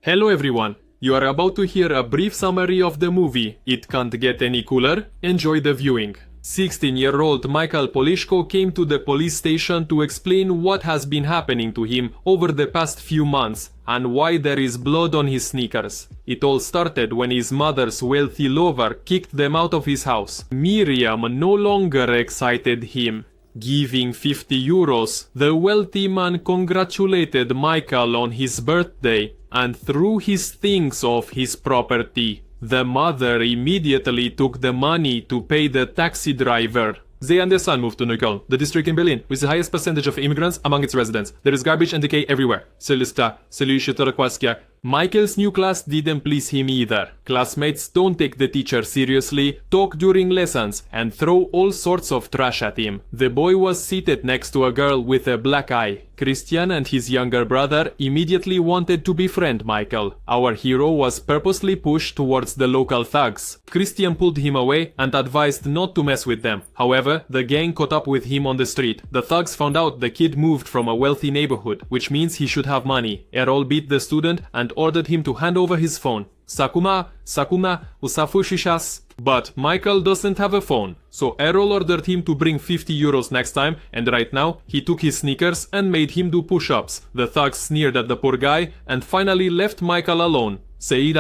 Hello everyone, you are about to hear a brief summary of the movie It Can't Get Any Cooler. Enjoy the viewing. 16-year-old Michael Polishko came to the police station to explain what has been happening to him over the past few months and why there is blood on his sneakers. It all started when his mother's wealthy lover kicked them out of his house. Miriam no longer excited him. Giving 50 euros, the wealthy man congratulated Michael on his birthday and threw his things off his property. The mother immediately took the money to pay the taxi driver. They and their son moved to Neukölln, the district in Berlin with the highest percentage of immigrants among its residents. There is garbage and decay everywhere. Michael's new class didn't please him either. Classmates don't take the teacher seriously, talk during lessons, and throw all sorts of trash at him. The boy was seated next to a girl with a black eye. Christian and his younger brother immediately wanted to befriend Michael. Our hero was purposely pushed towards the local thugs. Christian pulled him away and advised not to mess with them. However, the gang caught up with him on the street. The thugs found out the kid moved from a wealthy neighborhood, which means he should have money. Erol beat the student and ordered him to hand over his phone. Sakuma, usafushisas. But Michael doesn't have a phone, so Erol ordered him to bring 50 euros next time, and right now he took his sneakers and made him do push-ups. The thugs sneered at the poor guy and finally left Michael alone. The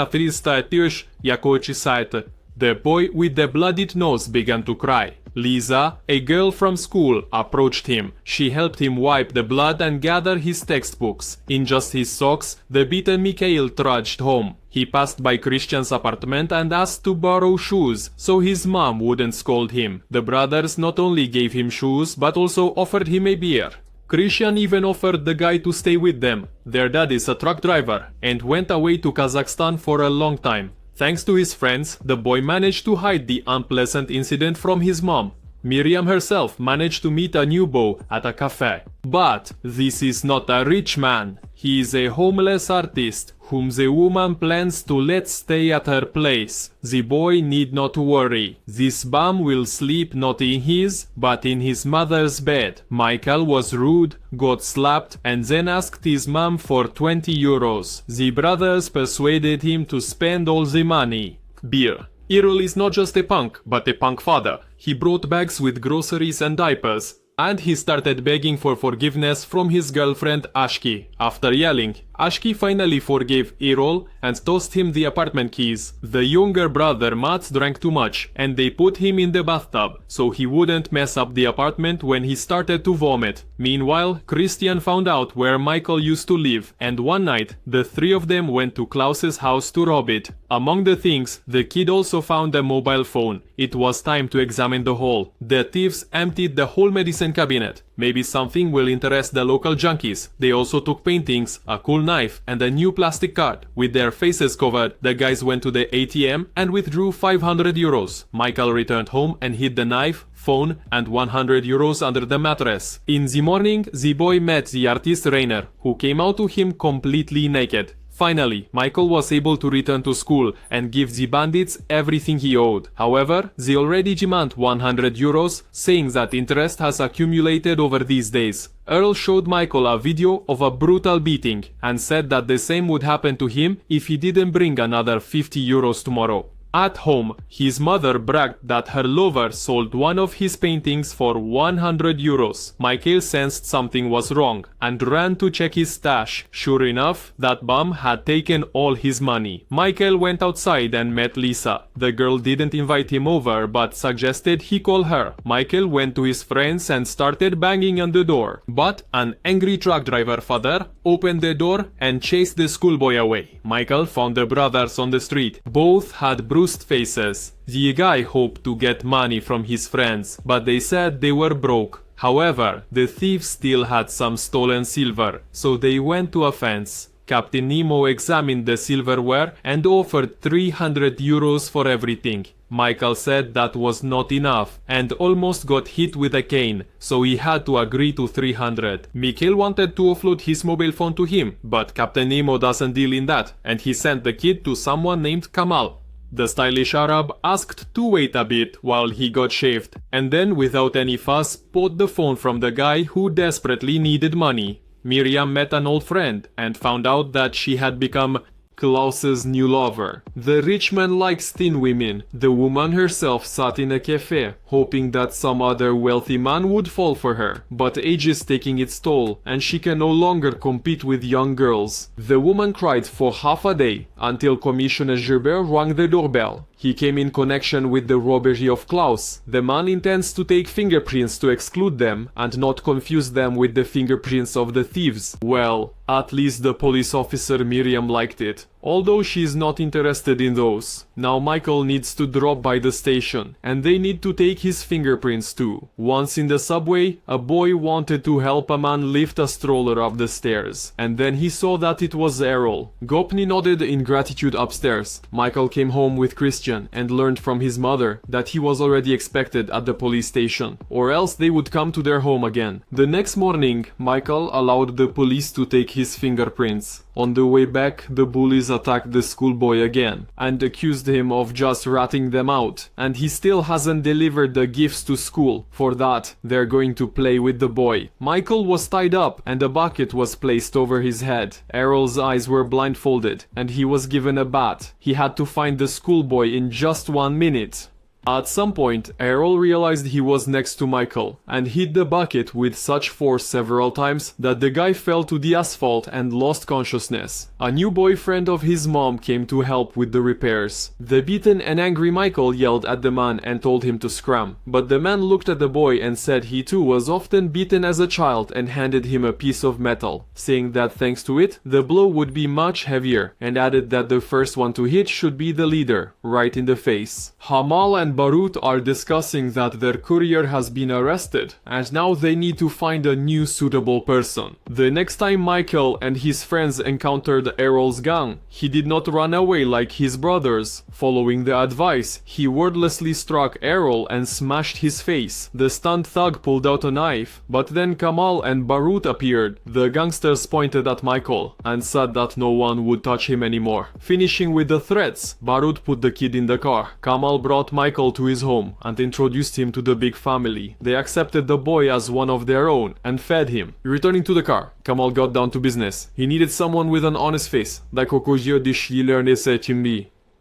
boy with the bloodied nose began to cry. Lisa, a girl from school, approached him. She helped him wipe the blood and gather his textbooks. In just his socks, the beaten Mikhail trudged home. He passed by Christian's apartment and asked to borrow shoes, so his mom wouldn't scold him. The brothers not only gave him shoes, but also offered him a beer. Christian even offered the guy to stay with them. Their dad is a truck driver and went away to Kazakhstan for a long time. Thanks to his friends, the boy managed to hide the unpleasant incident from his mom. Miriam herself managed to meet a new beau at a cafe. But this is not a rich man. He is a homeless artist whom the woman plans to let stay at her place. The boy need not worry. This bum will sleep not in his, but in his mother's bed. Michael was rude, got slapped, and then asked his mom for 20 euros. The brothers persuaded him to spend all the money. Beer. Erol is not just a punk, but a punk father. He brought bags with groceries and diapers. And he started begging for forgiveness from his girlfriend Ashki. After yelling, Ashki finally forgave Erol and tossed him the apartment keys. The younger brother Mats drank too much and they put him in the bathtub so he wouldn't mess up the apartment when he started to vomit. Meanwhile, Christian found out where Michael used to live and one night the three of them went to Klaus's house to rob it. Among the things, the kid also found a mobile phone. It was time to examine the hall. The thieves emptied the whole medicine cabinet. Maybe something will interest the local junkies. They also took paintings, a cool knife, and a new plastic card. With their faces covered, the guys went to the ATM and withdrew 500 euros. Michael returned home and hid the knife, phone, and 100 euros under the mattress. In the morning, the boy met the artist Rainer, who came out to him completely naked. Finally, Michael was able to return to school and give the bandits everything he owed. However, they already demand 100 euros, saying that interest has accumulated over these days. Erol showed Michael a video of a brutal beating and said that the same would happen to him if he didn't bring another 50 euros tomorrow. At home, his mother bragged that her lover sold one of his paintings for 100 euros. Michael sensed something was wrong and ran to check his stash. Sure enough, that bum had taken all his money. Michael went outside and met Lisa. The girl didn't invite him over but suggested he call her. Michael went to his friends and started banging on the door. But an angry truck driver father opened the door and chased the schoolboy away. Michael found the brothers on the street. Both had bruised faces. The guy hoped to get money from his friends, but they said they were broke. However, the thieves still had some stolen silver, so they went to a fence. Captain Nemo examined the silverware and offered 300 euros for everything. Michael said that was not enough and almost got hit with a cane, so he had to agree to 300. Mikhail wanted to offload his mobile phone to him, but Captain Nemo doesn't deal in that, and he sent the kid to someone named Kamal. The stylish Arab asked to wait a bit while he got shaved, and then without any fuss bought the phone from the guy who desperately needed money. Miriam met an old friend and found out that she had become Klaus's new lover. The rich man likes thin women. The woman herself sat in a cafe, hoping that some other wealthy man would fall for her. But age is taking its toll, and she can no longer compete with young girls. The woman cried for half a day, until Commissioner Gerbert rang the doorbell. He came in connection with the robbery of Klaus. The man intends to take fingerprints to exclude them and not confuse them with the fingerprints of the thieves. Well, at least the police officer Miriam liked it, although she is not interested in those. Now Michael needs to drop by the station, and they need to take his fingerprints too. Once in the subway, a boy wanted to help a man lift a stroller up the stairs, and then he saw that it was Erol. Gopni nodded in gratitude upstairs. Michael came home with Christian and learned from his mother that he was already expected at the police station, or else they would come to their home again. The next morning, Michael allowed the police to take his fingerprints. On the way back, the bullies attacked the schoolboy again and accused him of just ratting them out, and he still hasn't delivered the gifts to school. For that, they're going to play with the boy. Michael was tied up and a bucket was placed over his head. Erol's eyes were blindfolded and he was given a bat. He had to find the schoolboy in just 1 minute. At some point, Erol realized he was next to Michael and hit the bucket with such force several times that the guy fell to the asphalt and lost consciousness. A new boyfriend of his mom came to help with the repairs. The beaten and angry Michael yelled at the man and told him to scram, but the man looked at the boy and said he too was often beaten as a child and handed him a piece of metal, saying that thanks to it, the blow would be much heavier, and added that the first one to hit should be the leader, right in the face. Hamal and Barut are discussing that their courier has been arrested, and now they need to find a new suitable person. The next time Michael and his friends encountered Erol's gang, he did not run away like his brothers. Following the advice, he wordlessly struck Erol and smashed his face. The stunned thug pulled out a knife, but then Kamal and Barut appeared. The gangsters pointed at Michael and said that no one would touch him anymore. Finishing with the threats, Barut put the kid in the car. Kamal brought Michael to his home and introduced him to the big family. They accepted the boy as one of their own and fed him. Returning to the car, Kamal got down to business. He needed someone with an honest face,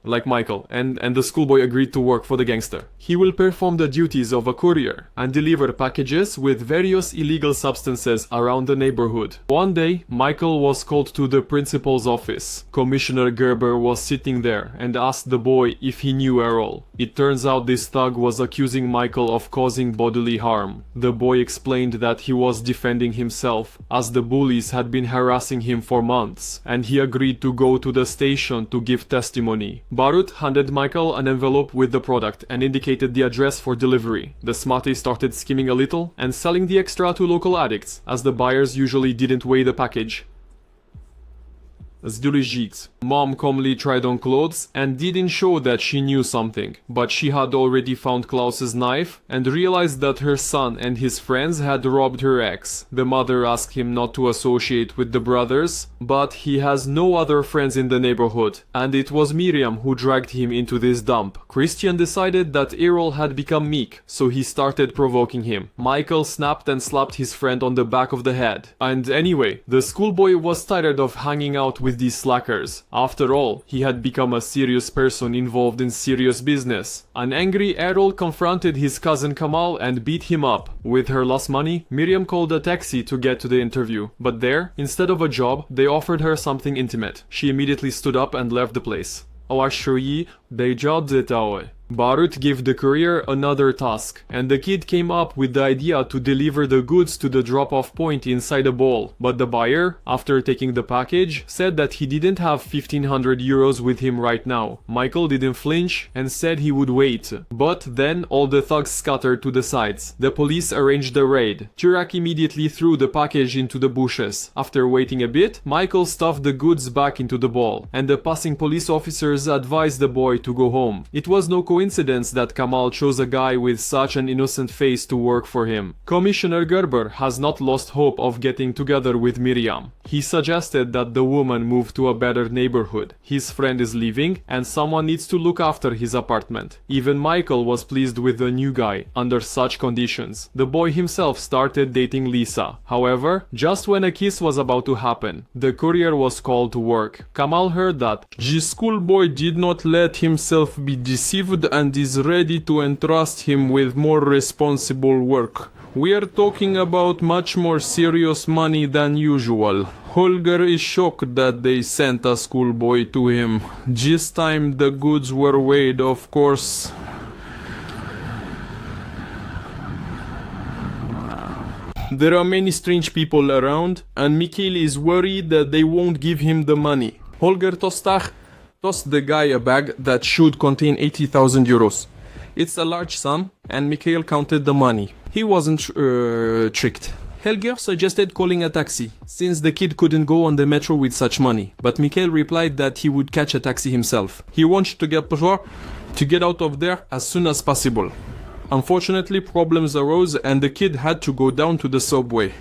like Michael, and the schoolboy agreed to work for the gangster. He will perform the duties of a courier and deliver packages with various illegal substances around the neighborhood. One day, Michael was called to the principal's office. Commissioner Gerber was sitting there and asked the boy if he knew Erol. It turns out this thug was accusing Michael of causing bodily harm. The boy explained that he was defending himself, as the bullies had been harassing him for months, and he agreed to go to the station to give testimony. Barut handed Michael an envelope with the product and indicated the address for delivery. The smarty started skimming a little and selling the extra to local addicts, as the buyers usually didn't weigh the package. Mom calmly tried on clothes and didn't show that she knew something, but she had already found Klaus's knife and realized that her son and his friends had robbed her ex. The mother asked him not to associate with the brothers, but he has no other friends in the neighborhood, and it was Miriam who dragged him into this dump. Christian decided that Erol had become meek, so he started provoking him. Michael snapped and slapped his friend on the back of the head. And anyway, the schoolboy was tired of hanging out with these slackers. After all, he had become a serious person involved in serious business. An angry Erol confronted his cousin Kamal and beat him up. With her lost money, Miriam called a taxi to get to the interview. But there, instead of a job, they offered her something intimate. She immediately stood up and left the place. Barut gave the courier another task, and the kid came up with the idea to deliver the goods to the drop-off point inside a bowl. But the buyer, after taking the package, said that he didn't have 1500 euros with him right now. Michael didn't flinch and said he would wait. But then all the thugs scattered to the sides. The police arranged a raid. Turak immediately threw the package into the bushes. After waiting a bit, Michael stuffed the goods back into the bowl, and the passing police officers advised the boy boy to go home. It was no coincidence that Kamal chose a guy with such an innocent face to work for him. Commissioner Gerber has not lost hope of getting together with Miriam. He suggested that the woman move to a better neighborhood. His friend is leaving and someone needs to look after his apartment. Even Michael was pleased with the new guy under such conditions. The boy himself started dating Lisa. However, just when a kiss was about to happen, the courier was called to work. Kamal heard that the schoolboy did not let himself be deceived and is ready to entrust him with more responsible work. We are talking about much more serious money than usual. Holger is shocked that they sent a schoolboy to him. This time the goods were weighed, of course. There are many strange people around, and Mikhail is worried that they won't give him the money. Holger tossed the guy a bag that should contain 80,000 euros. It's a large sum, and Mikhail counted the money. He wasn't tricked. Holger suggested calling a taxi, since the kid couldn't go on the metro with such money, but Mikhail replied that he would catch a taxi himself. He wanted to get out of there as soon as possible. Unfortunately, problems arose and the kid had to go down to the subway.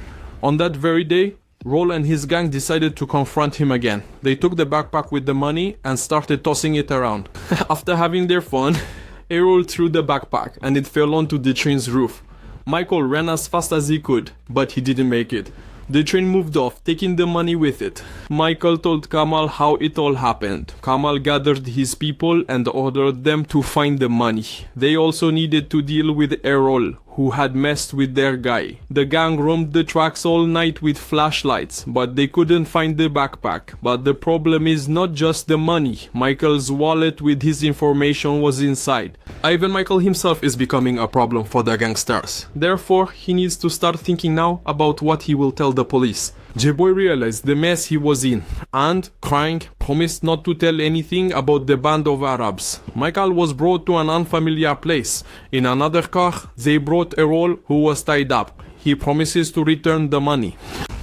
On that very day, Erol and his gang decided to confront him again. They took the backpack with the money and started tossing it around. After having their fun, Erol threw the backpack and it fell onto the train's roof. Michael ran as fast as he could, but he didn't make it. The train moved off, taking the money with it. Michael told Kamal how it all happened. Kamal gathered his people and ordered them to find the money. They also needed to deal with Erol, who had messed with their guy. The gang roamed the tracks all night with flashlights, but they couldn't find the backpack. But the problem is not just the money. Michael's wallet with his information was inside. Even Michael himself is becoming a problem for the gangsters. Therefore, he needs to start thinking now about what he will tell the police. J-Boy realized the mess he was in and, crying, promised not to tell anything about the band of Arabs. Michael was brought to an unfamiliar place. In another car, they brought Erol, who was tied up. He promises to return the money.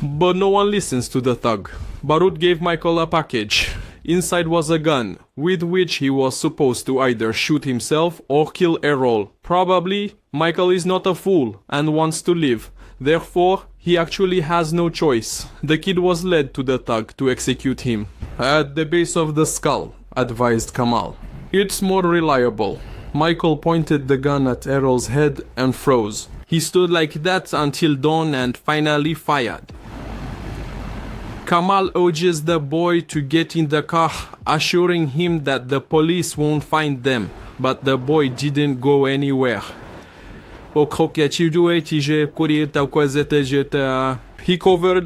But no one listens to the thug. Barut gave Michael a package. Inside was a gun, with which he was supposed to either shoot himself or kill Erol. Probably, Michael is not a fool and wants to live. Therefore, he actually has no choice. The kid was led to the thug to execute him. At the base of the skull, advised Kamal. It's more reliable. Michael pointed the gun at Erol's head and froze. He stood like that until dawn and finally fired. Kamal urges the boy to get in the car, assuring him that the police won't find them. But the boy didn't go anywhere. He covered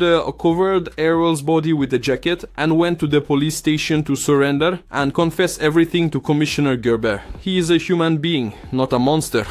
Erol's body with a jacket and went to the police station to surrender and confess everything to Commissioner Gerber. He is a human being, not a monster.